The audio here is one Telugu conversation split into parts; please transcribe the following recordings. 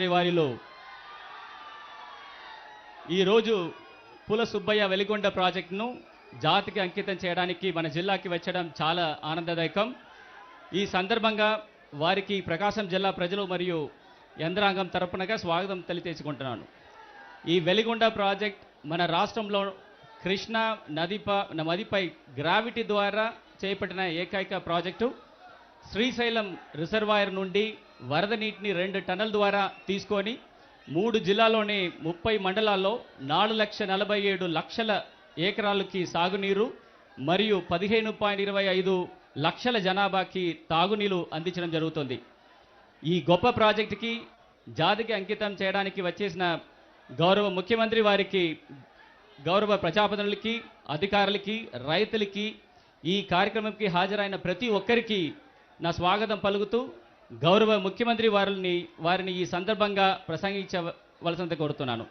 వారిలో ఈరోజు పుల సుబ్బయ్య వెలిగొండ ప్రాజెక్టును జాతికి అంకితం చేయడానికి మన జిల్లాకి వచ్చడం చాలా ఆనందదాయకం. ఈ సందర్భంగా వారికి ప్రకాశం జిల్లా ప్రజలు మరియు యంత్రాంగం తరపునగా స్వాగతం తెలియజేసుకుంటున్నాను. ఈ వెలిగొండ ప్రాజెక్ట్ మన రాష్ట్రంలో కృష్ణా నదిపై గ్రావిటీ ద్వారా చేపట్టిన ఏకైక ప్రాజెక్టు. శ్రీశైలం రిజర్వాయర్ నుండి వరద నీటిని 2 టన్నెల ద్వారా తీసుకొని 3 జిల్లాల్లోని 30 మండలాల్లో 4,47,00,000 ఎకరాలకి సాగునీరు మరియు 15.25 లక్షల జనాభాకి తాగునీరు అందించడం జరుగుతుంది. ఈ గొప్ప ప్రాజెక్టుకి జాతికి అంకితం చేయడానికి వచ్చేసిన గౌరవ ముఖ్యమంత్రి వారికి, గౌరవ ప్రజాప్రతినిధులకి, అధికారులకి, రైతులకి, ఈ కార్యక్రమంకి హాజరైన ప్రతి ఒక్కరికి నా స్వాగతం పలుకుతూ గౌరవ ముఖ్యమంత్రి వారిని ఈ సందర్భంగా ప్రసంగించవలసింది కోరుతున్నాను.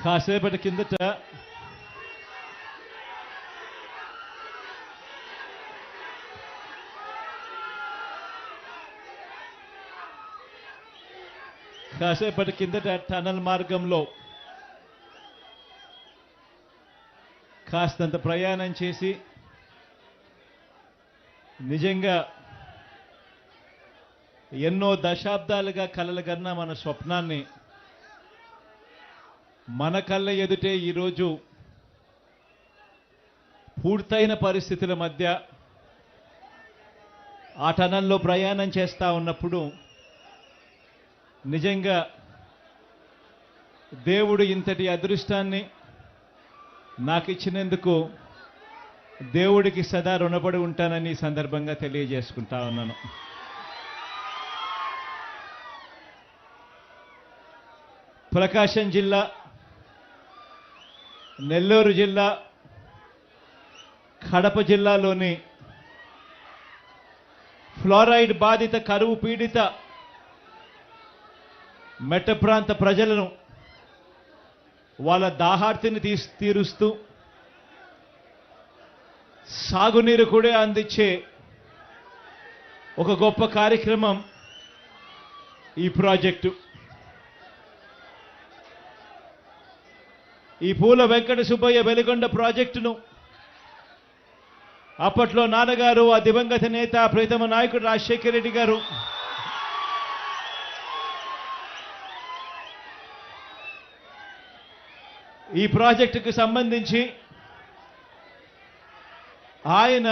కాసేపటి కిందట టనల్ మార్గంలో కాస్తంత ప్రయాణం చేసి నిజంగా ఎన్నో దశాబ్దాలుగా కలలుగన్న మన స్వప్నాన్ని మన కళ్ళ ఎదుటే ఈరోజు పూర్తయిన పరిస్థితుల మధ్య ఆ టనల్లో ప్రయాణం చేస్తూ ఉన్నప్పుడు నిజంగా దేవుడు ఇంతటి అదృష్టాన్ని నాకు ఇచ్చినందుకు దేవుడికి సదా రుణపడి ఉంటానని ఈ సందర్భంగా తెలియజేసుకుంటా ఉన్నాను. ప్రకాశం జిల్లా, నెల్లూరు జిల్లా, కడప జిల్లాలోని ఫ్లోరైడ్ బాధిత, కరువు పీడిత మెట్ట ప్రాంత ప్రజలను వాళ్ళ దాహార్తిని తీరుస్తూ సాగునీరు కూడా అందించే ఒక గొప్ప కార్యక్రమం ఈ ప్రాజెక్టు. ఈ పూల వెంకట సుబ్బయ్య వెలిగొండ ప్రాజెక్టును అప్పట్లో నాన్నగారు, ఆ దివంగత నేత ప్రీతమ నాయకుడు రాజశేఖర రెడ్డి గారు ఈ ప్రాజెక్టుకు సంబంధించి ఆయన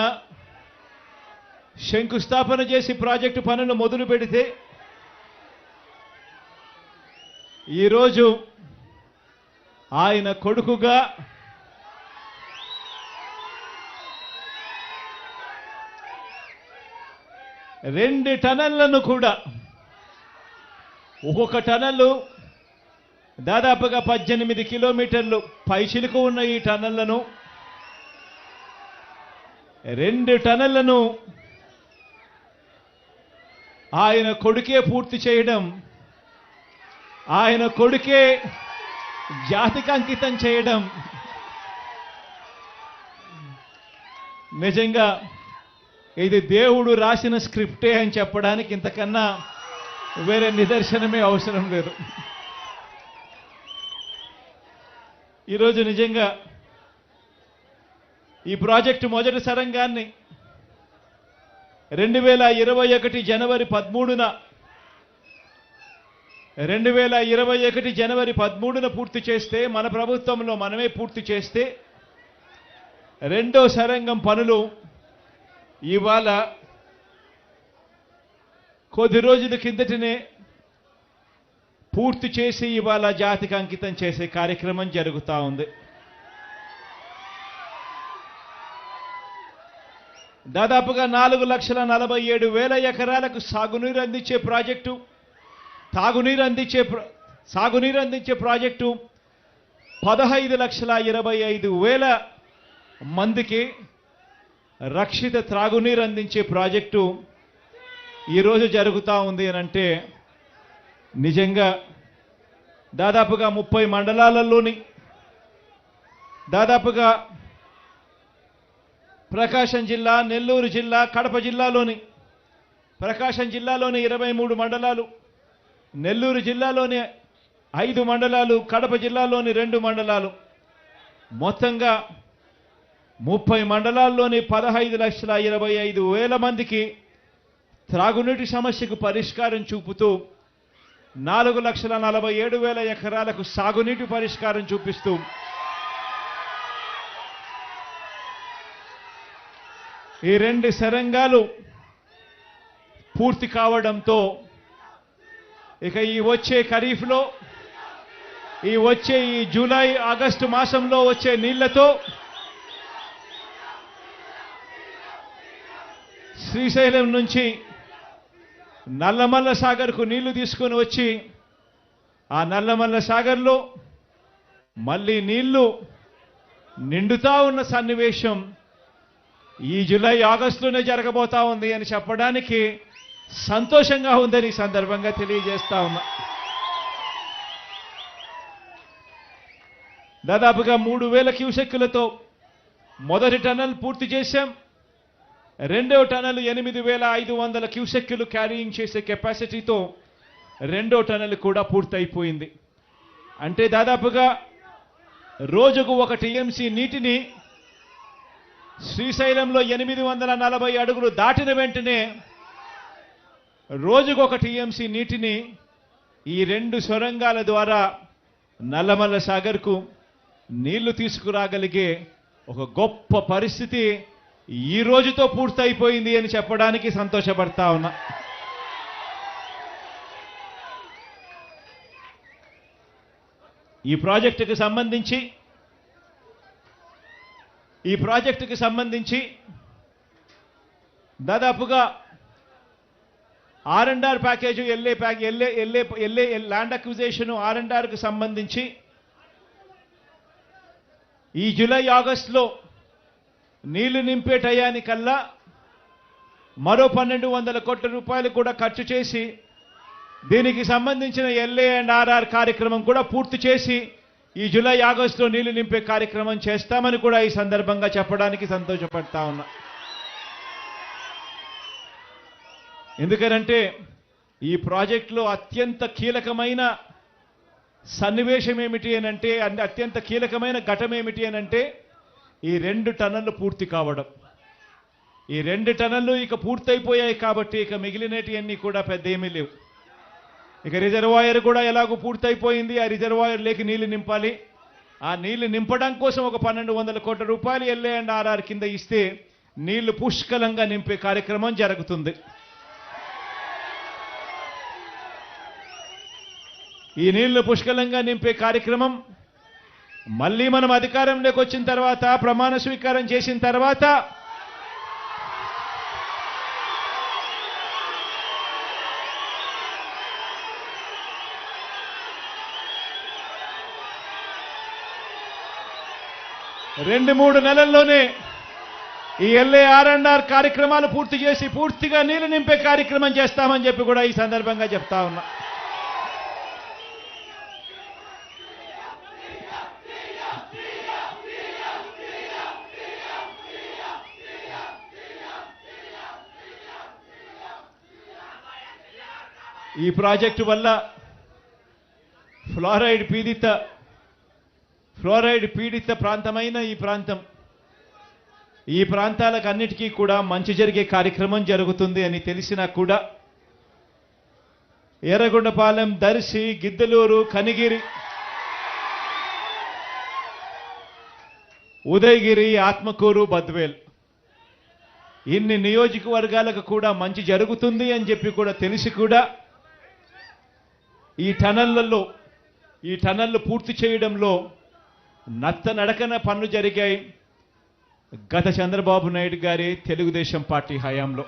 శంకుస్థాపన చేసి ప్రాజెక్టు పనులు మొదలు పెడితే ఈరోజు ఆయన కొడుకుగా రెండు టనళ్లను కూడా, ఒక్కొక్క టనల్లు దాదాపుగా 18 కిలోమీటర్లు పైచిలుకు ఉన్న ఈ టనళ్లను, 2 టనళ్లను ఆయన కొడుకే పూర్తి చేయడం, ఆయన కొడుకే జాతికి అంకితం చేయడం నిజంగా ఇది దేవుడు రాసిన స్క్రిప్టే అని చెప్పడానికి ఇంతకన్నా వేరే నిదర్శనమే అవసరం లేదు. ఈరోజు నిజంగా ఈ ప్రాజెక్టు మొదటి సరంగాన్ని 2021 జనవరి 13న పూర్తి చేస్తే, మన ప్రభుత్వంలో మనమే పూర్తి చేస్తే, రెండో సరంగం పనులు ఇవాళ కొద్ది రోజుల కిందటనే పూర్తి చేసి ఇవాళ జాతికి అంకితం చేసే కార్యక్రమం జరుగుతూ ఉంది. దాదాపుగా 4,47,000 ఎకరాలకు సాగునీరు అందించే ప్రాజెక్టు సాగునీరు అందించే ప్రాజెక్టు 15,25,000 మందికి రక్షిత త్రాగునీరు అందించే ప్రాజెక్టు ఈరోజు జరుగుతూ ఉంది అని అంటే నిజంగా దాదాపుగా 30 మండలాలలోని దాదాపుగా ప్రకాశం జిల్లా, నెల్లూరు జిల్లా, కడప జిల్లాలోని ప్రకాశం జిల్లాలోని 23 మండలాలు, నెల్లూరు జిల్లాలోని 5 మండలాలు, కడప జిల్లాలోని 2 మండలాలు, మొత్తంగా 30 మండలాల్లోని 15,25,000 మందికి త్రాగునీటి సమస్యకు పరిష్కారం చూపుతూ 4,47,000 ఎకరాలకు సాగునీటి పరిష్కారం చూపిస్తూ ఈ 2 సొరంగాలు పూర్తి కావడంతో ఇక ఈ వచ్చే ఖరీఫ్లో ఈ జూలై ఆగస్టు మాసంలో వచ్చే నీళ్లతో శ్రీశైలం నుంచి నల్లమల్ల సాగర్కు నీళ్లు తీసుకొని వచ్చి ఆ నల్లమల్ల సాగర్లో మళ్ళీ నీళ్లు నిండుతా ఉన్న సన్నివేశం ఈ జూలై ఆగస్టులోనే జరగబోతా ఉంది అని చెప్పడానికి సంతోషంగా ఉందని ఈ సందర్భంగా తెలియజేస్తా ఉన్నా. దాదాపుగా 3,000 క్యూసెక్కులతో మొదటి టన్నల్ పూర్తి చేశాం. రెండవ టన్నల్ 8,500 క్యూసెక్కులు క్యారీయింగ్ చేసే కెపాసిటీతో రెండో టన్నల్ కూడా పూర్తయిపోయింది. అంటే దాదాపుగా రోజుకు 1 టీఎంసీ నీటిని శ్రీశైలంలో 840 అడుగులు దాటిన వెంటనే రోజుకు 1 టీఎంసీ నీటిని ఈ 2 సొరంగాల ద్వారా నల్లమల్ల సాగర్కు నీళ్లు తీసుకురాగలిగే ఒక గొప్ప పరిస్థితి ఈ రోజుతో పూర్తయిపోయింది అని చెప్పడానికి సంతోషపడతా ఉన్నా. ఈ ప్రాజెక్టుకు సంబంధించి దాదాపుగా R&R ప్యాకేజ్ ల్యాండ్ అక్విజిషన్ R&Rకు సంబంధించి ఈ జూలై ఆగస్టులో నీళ్లు నింపే టయానికల్లా మరో 1,200 కోట్ల రూపాయలు కూడా ఖర్చు చేసి దీనికి సంబంధించిన LA&RR కార్యక్రమం కూడా పూర్తి చేసి ఈ జూలై ఆగస్టులో నీళ్లు నింపే కార్యక్రమం చేస్తామని కూడా ఈ సందర్భంగా చెప్పడానికి సంతోషపడతా ఉన్నా. ఎందుకంటే ఈ ప్రాజెక్టులో అత్యంత కీలకమైన సన్నివేశం ఏమిటి అని అంటే, అత్యంత కీలకమైన ఘటన ఏమిటి అని అంటే ఈ 2 టన్నళ్లు పూర్తి కావడం. ఈ 2 టన్నళ్లు ఇక పూర్తయిపోయాయి కాబట్టి ఇక మిగిలినటివన్నీ కూడా పెద్ద ఏమీ లేవు. ఇక రిజర్వాయర్ కూడా ఎలాగో పూర్తయిపోయింది. ఆ రిజర్వాయర్లోకి నీళ్లు నింపాలి. ఆ నీళ్లు నింపడం కోసం ఒక 1,200 కోట్ల రూపాయలు LA&RR కింద ఇస్తే నీళ్లు పుష్కలంగా నింపే కార్యక్రమం జరుగుతుంది. ఈ నీళ్లు పుష్కలంగా నింపే కార్యక్రమం మళ్ళీ మనం అధికారంలోకి వచ్చిన తర్వాత, ప్రమాణ స్వీకారం చేసిన తర్వాత రెండు మూడు నెలల్లోనే ఈ LA&RR కార్యక్రమాలు పూర్తి చేసి పూర్తిగా నీళ్లు నింపే కార్యక్రమం చేస్తామని చెప్పి కూడా ఈ సందర్భంగా చెప్తా ఉన్నా. ఈ ప్రాజెక్టు వల్ల ఫ్లోరైడ్ పీడిత ప్రాంతమైన ఈ ప్రాంతాలకు అన్నిటికీ కూడా మంచి జరిగే కార్యక్రమం జరుగుతుంది అని తెలిసినా కూడా ఎర్రగొండపాలెం, దర్శి, గిద్దలూరు, కనిగిరి, ఉదయగిరి, ఆత్మకూరు, బద్వేల్ ఇన్ని నియోజకవర్గాలకు కూడా మంచి జరుగుతుంది అని చెప్పి కూడా తెలిసి కూడా ఈ టన్నళ్లు పూర్తి చేయడంలో నత్తనడకన పనులు జరిగాయి గత చంద్రబాబు నాయుడు గారి తెలుగుదేశం పార్టీ హయాంలో.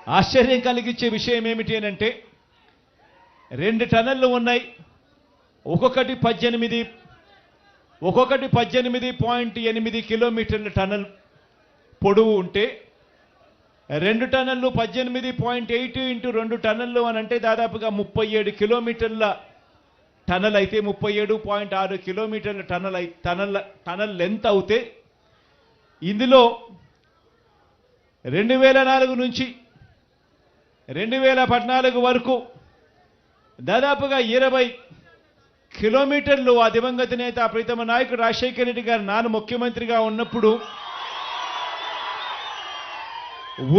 ఆశ్చర్యం కలిగించే విషయం ఏమిటి అని అంటే 2 టన్నెళ్ళు ఉన్నాయి. ఒక్కొక్కటి 18.8 కిలోమీటర్ల టన్నెల్ పొడవు ఉంటే 2 టన్నెళ్ళు 18.8 ఇంటూ 2 టన్నెళ్ళు అని అంటే దాదాపుగా 37 కిలోమీటర్ల టన్నెల్ అయితే 37.6 కిలోమీటర్ల టన్నెల్ లెంత్ అవుతే ఇందులో 2004 నుంచి 2014 వరకు దాదాపుగా 20 కిలోమీటర్లు ఆ దివంగత నేత ప్రీతమ నాయకుడు రాజశేఖర రెడ్డి గారు నాన్న ముఖ్యమంత్రిగా ఉన్నప్పుడు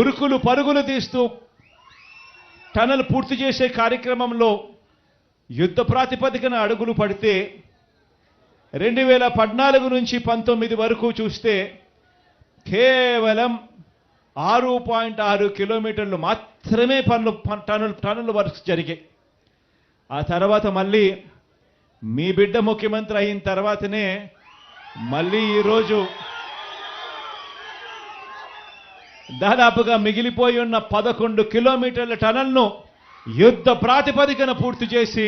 ఉరుకులు పరుగులు తీస్తూ టన్నెల్ పూర్తి చేసే కార్యక్రమంలో యుద్ధ ప్రాతిపదికన అడుగులు పడితే 2014 నుంచి 19 వరకు చూస్తే కేవలం 6.6 కిలోమీటర్లు మాత్రమే టన్నుల వర్క్స్ జరిగాయి. ఆ తర్వాత మళ్ళీ మీ బిడ్డ ముఖ్యమంత్రి అయిన తర్వాతనే మళ్ళీ ఈరోజు దాదాపుగా మిగిలిపోయి ఉన్న 11 కిలోమీటర్ల టనల్ను యుద్ధ ప్రాతిపదికన పూర్తి చేసి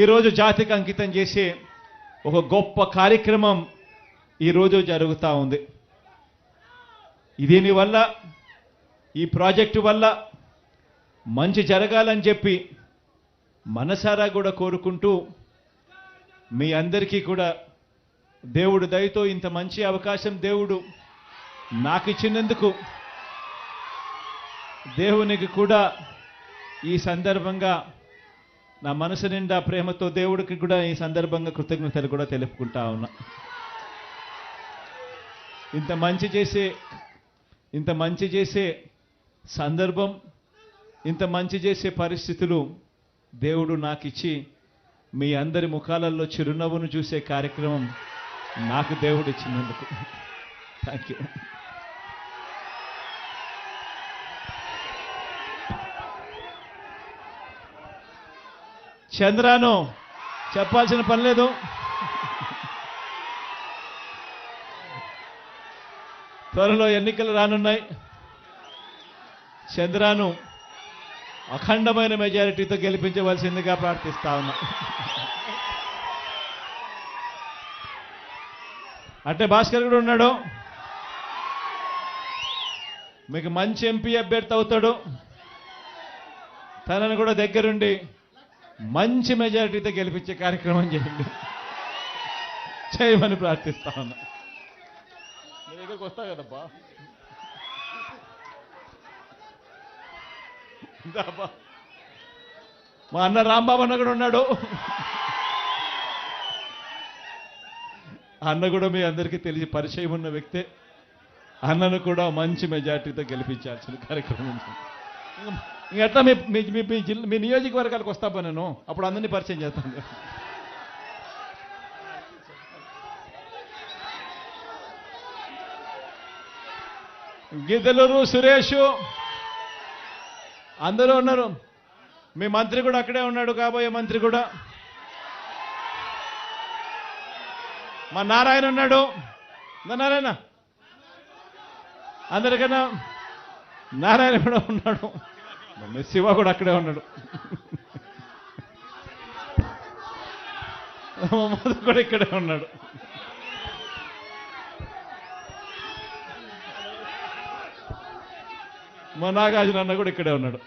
ఈరోజు జాతికి అంకితం చేసే ఒక గొప్ప కార్యక్రమం ఈరోజు జరుగుతూ ఉంది. దీనివల్ల ఈ ప్రాజెక్టు వల్ల మంచి జరగాలని చెప్పి మనసారా కూడా కోరుకుంటూ మీ అందరికీ కూడా దేవుడు దయతో ఇంత మంచి అవకాశం దేవుడు నాకు ఇచ్చినందుకు దేవునికి కూడా ఈ సందర్భంగా నా మనసు నిండా ప్రేమతో దేవుడికి కూడా ఈ సందర్భంగా కృతజ్ఞతలు కూడా తెలుపుకుంటా ఉన్నా. ఇంత మంచి చేసే సందర్భం, ఇంత మంచి చేసే పరిస్థితులు దేవుడు నాకు ఇచ్చి మీ అందరి ముఖాలలో చిరునవ్వును చూసే కార్యక్రమం నాకు దేవుడు ఇచ్చినందుకు థ్యాంక్ యూ. చంద్రాను చెప్పాల్సిన పని లేదు. త్వరలో ఎన్నికలు రానున్నాయి. చంద్రాను అఖండమైన మెజారిటీతో గెలిపించవలసిందిగా ప్రార్థిస్తా ఉన్నా. అంటే భాస్కర్ కూడా ఉన్నాడు, మీకు మంచి ఎంపీ అభ్యర్థి అవుతాడు. తనను కూడా దగ్గరుండి మంచి మెజారిటీతో గెలిపించే కార్యక్రమం చేయండి, చేయమని ప్రార్థిస్తా ఉన్నా. మీ దగ్గరకు వస్తా కదబ్బా. మా అన్న రాంబాబు అన్న కూడా ఉన్నాడు. అన్న కూడా మీ అందరికీ తెలిసి పరిచయం ఉన్న వ్యక్తే. అన్నను కూడా మంచి మెజార్టీతో గెలిపించాల్సిన కార్యక్రమం. ఇంకట్లా మీ నియోజకవర్గాలకు వస్తా నేను అప్పుడు అందరినీ పరిచయం చేస్తాను. గిద్దలూరు సురేష్ అందరూ ఉన్నారు. మీ మంత్రి కూడా అక్కడే ఉన్నాడు, కాబోయే మంత్రి కూడా. మా నారాయణ ఉన్నాడు. నారాయణ అందరికన్నా నారాయణ కూడా ఉన్నాడు. శివ కూడా అక్కడే ఉన్నాడు. మధు కూడా ఇక్కడే ఉన్నాడు. మా నాగార్జున అన్న కూడా ఇక్కడే ఉన్నాడు.